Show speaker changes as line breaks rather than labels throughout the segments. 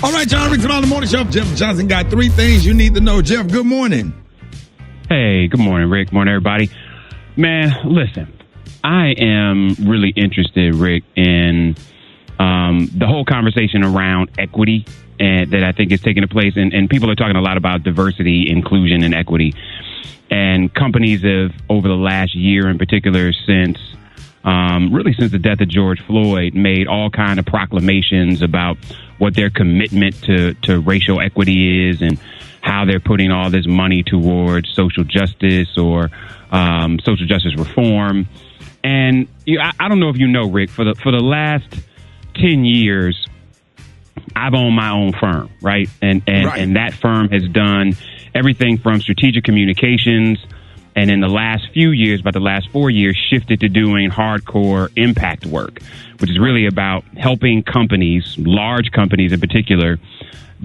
All right, John, Rickey on the morning show. Jeff Johnson got 3 things you need to know. Jeff, good morning.
Hey, good morning, Rick. Morning, everybody. Man, listen, I am really interested, Rick, in the whole conversation around equity that I think is taking place. And people are talking a lot about diversity, inclusion, and equity. And companies have, over the last year in particular, since the death of George Floyd, made all kind of proclamations about what their commitment to racial equity is and how they're putting all this money towards social justice or social justice reform. And I don't know if you know, Rick, for the last 10 years, I've owned my own firm, right? And that firm has done everything from strategic communications, and in the last few years, about the last 4 years, shifted to doing hardcore impact work, which is really about helping companies, large companies in particular,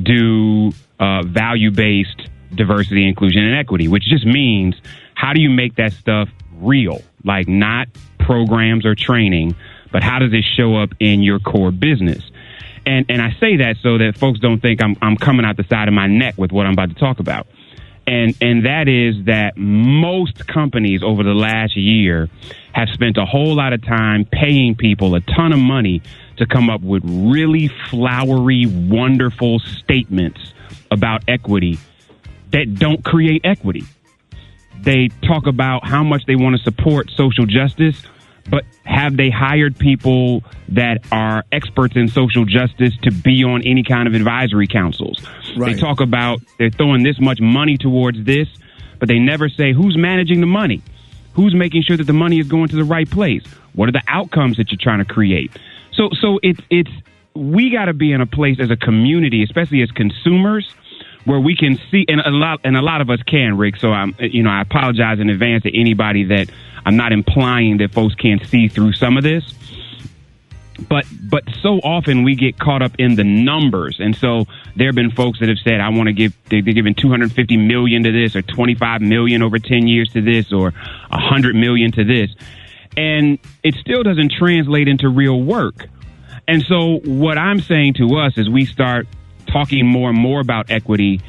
do value-based diversity, inclusion, and equity, which just means how do you make that stuff real? Like not programs or training, but how does it show up in your core business? And I say that so that folks don't think I'm coming out the side of my neck with what I'm about to talk about. And that is that most companies over the last year have spent a whole lot of time paying people a ton of money to come up with really flowery, wonderful statements about equity that don't create equity. They talk about how much they want to support social justice, but have they hired people that are experts in social justice to be on any kind of advisory councils? Right. They talk about they're throwing this much money towards this, but they never say who's managing the money, who's making sure that the money is going to the right place. What are the outcomes that you're trying to create? So it's we got to be in a place as a community, especially as consumers, where we can see, and a lot of us can, Rick. So I apologize in advance to anybody that I'm not implying that folks can't see through some of this, but so often we get caught up in the numbers, and so there have been folks that have said, I want to give, they're giving $250 million to this, or $25 million over 10 years to this, or $100 million to this, and it still doesn't translate into real work. And so what I'm saying to us is we start talking more and more about equity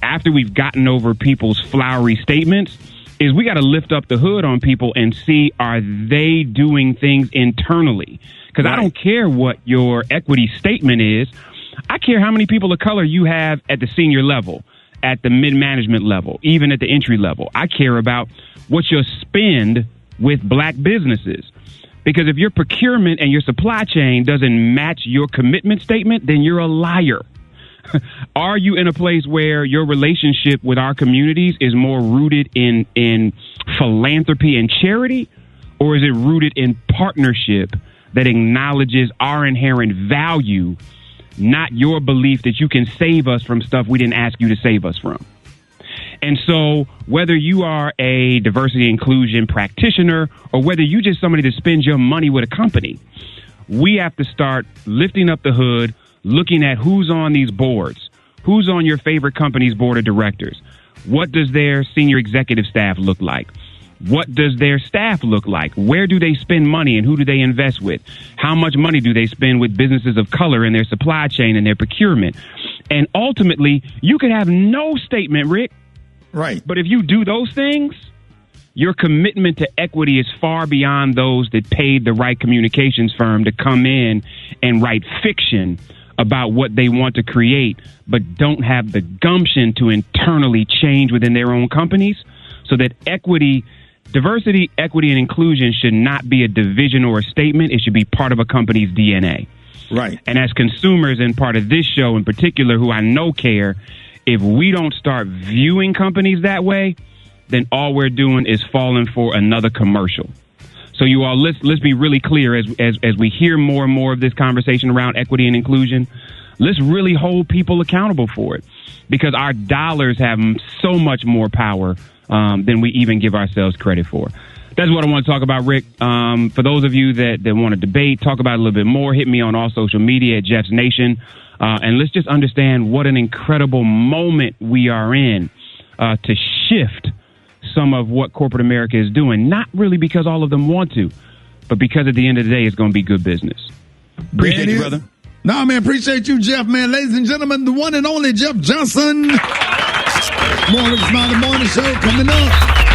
after we've gotten over people's flowery statements, is we got to lift up the hood on people and see, are they doing things internally? Because I don't care what your equity statement is. I care how many people of color you have at the senior level, at the mid-management level, even at the entry level. I care about what your spend with black businesses. Because if your procurement and your supply chain doesn't match your commitment statement, then you're a liar. Are you in a place where your relationship with our communities is more rooted in philanthropy and charity, or is it rooted in partnership that acknowledges our inherent value, not your belief that you can save us from stuff we didn't ask you to save us from? And so whether you are a diversity inclusion practitioner or whether you just somebody that spends your money with a company, we have to start lifting up the hood, looking at who's on these boards, who's on your favorite company's board of directors. What does their senior executive staff look like? What does their staff look like? Where do they spend money and who do they invest with? How much money do they spend with businesses of color in their supply chain and their procurement? And ultimately, you could have no statement, Rick.
Right.
But if you do those things, your commitment to equity is far beyond those that paid the right communications firm to come in and write fiction about what they want to create, but don't have the gumption to internally change within their own companies, so that diversity, equity, and inclusion should not be a division or a statement. It should be part of a company's DNA.
Right.
And as consumers, and part of this show in particular, who I know care, if we don't start viewing companies that way, then all we're doing is falling for another commercial. So you all, let's be really clear as we hear more and more of this conversation around equity and inclusion. Let's really hold people accountable for it, because our dollars have so much more power than we even give ourselves credit for. That's what I want to talk about, Rick. For those of you that want to debate, talk about it a little bit more, hit me on all social media at Jeff's Nation. And let's just understand what an incredible moment we are in to shift some of what corporate America is doing, not really because all of them want to, but because at the end of the day, it's going to be good business. Appreciate you, brother.
Nah, man, appreciate you, Jeff, man. Ladies and gentlemen, the one and only Jeff Johnson. More Rick Smiley Morning Show coming up.